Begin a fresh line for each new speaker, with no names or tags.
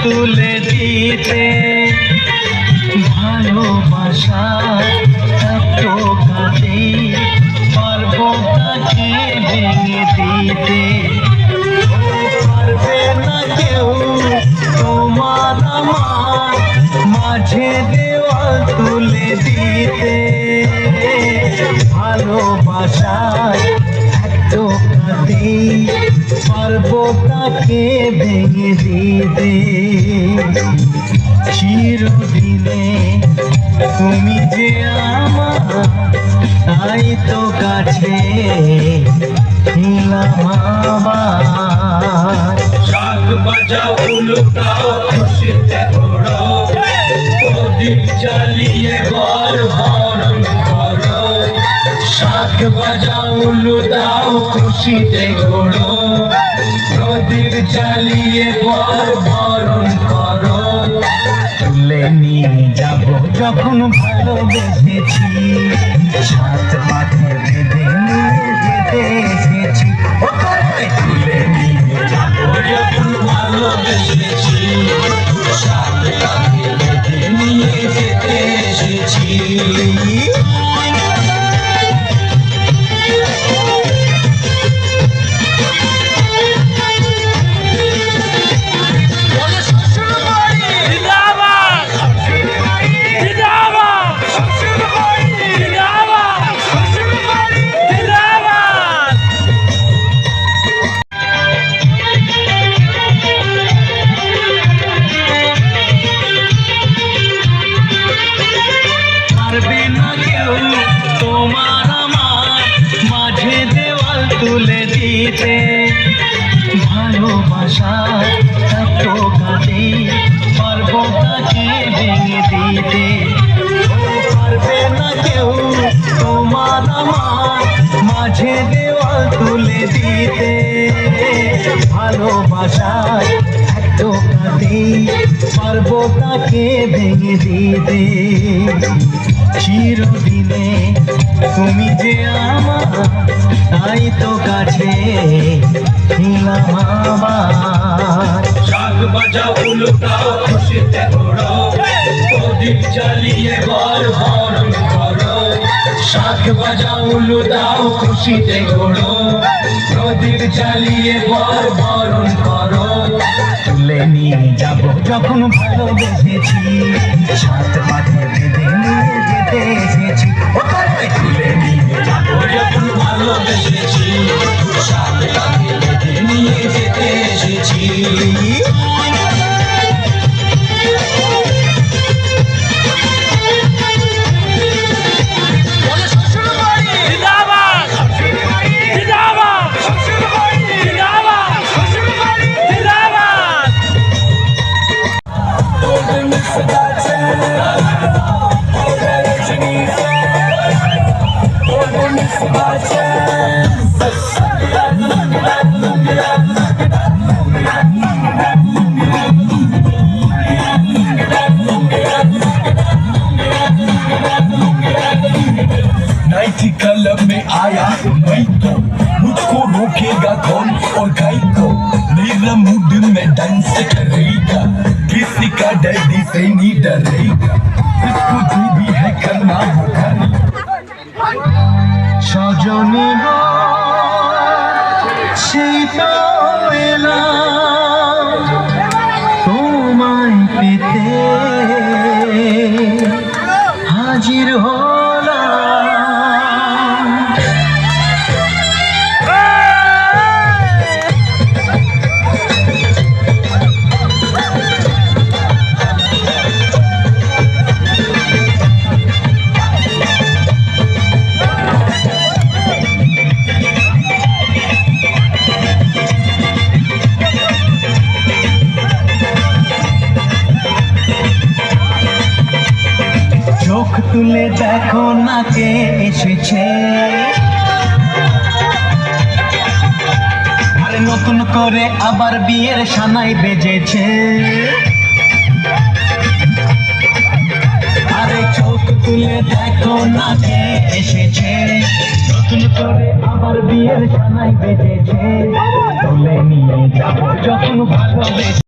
তুলে দিতে ভালোবাসা এত কাছে পারবো তাকে ভেঙে দিতে পারবে না কেউ তোমার আমার মাঝে দেওয়াল তুলে দিতে ভালোবাসায় এত কাছে পারবো তাকে ভেঙে দিতে চিরদিনে তুমি যে আমার তাই তো কাছে ছিলাম আবার
শাক বাজাও উলুটাও খুশিতে ঘোড়ো প্রদীপ জ্বালিয়ে ঘর ভরণ করো শাক বাজাও উলুটাও খুশিতে ঘোড়ো প্রদীপ জ্বালিয়ে ঘর ভরণ করো
তুলে নিয়ে যাব যখন ভালোবেসেছি সাত পাথর বেঁধে নিয়ে যেতে এসেছি
তুলে নিয়ে যাবো যখন ভালোবেসেছি সাত পাথর বেঁধে নিয়ে যেতে এসেছি
তোমার আমার মাঝে দেওয়াল তুলে দিতে ভালোবাসা এত কাছে পারবো তাকে ভেঙে দিতে পারবে না কেউ তোমার আমার মাঝে দেওয়াল তুলে দিতে ভালোবাসায় এত কাছে পারবো তাকে ভেঙে দিতে চিরদিনে তুমি যে আমার তাই তো কাছে ছিলাম আবার
শাক বাজাও উলুটাও খুশিতে ঘোড়ো প্রদীপ জ্বালিয়ে ঘর ভরণ করো শাক বাজাও উলুটাও খুশিতে ঘোড়ো প্রদীপ জ্বালিয়ে ঘর ভরণ করো
তুলে নিয়ে যাব যখন ভালোবেসেছি সাত পাথর বেঁধে নিয়ে যেতে এসেছি
তুলে নিয়ে যাবো যখন ভালোবেসেছি সাত পাথর বেঁধে নিয়ে যেতে এসেছি नाइटी क्लब में आया मैं तो मुझको रोकेगा कौन और काई को मेरा मूड में डांस करेगा किसी का डैडी से नहीं डरेगा इसको जो भी है करना होगा
সজনী গো সেই তো এলাম তোমায় পেতে হাজির হলাম চোখ তুলে দেখো না কে এসেছে আরে নতুন করে আবার বিয়ের সানাই বেজেছে আরে চোখ তুলে দেখো না কে এসেছে নতুন করে আবার বিয়ের সানাই বেজেছে তুলে নিয়ে যাবো যখন ভালোবেসে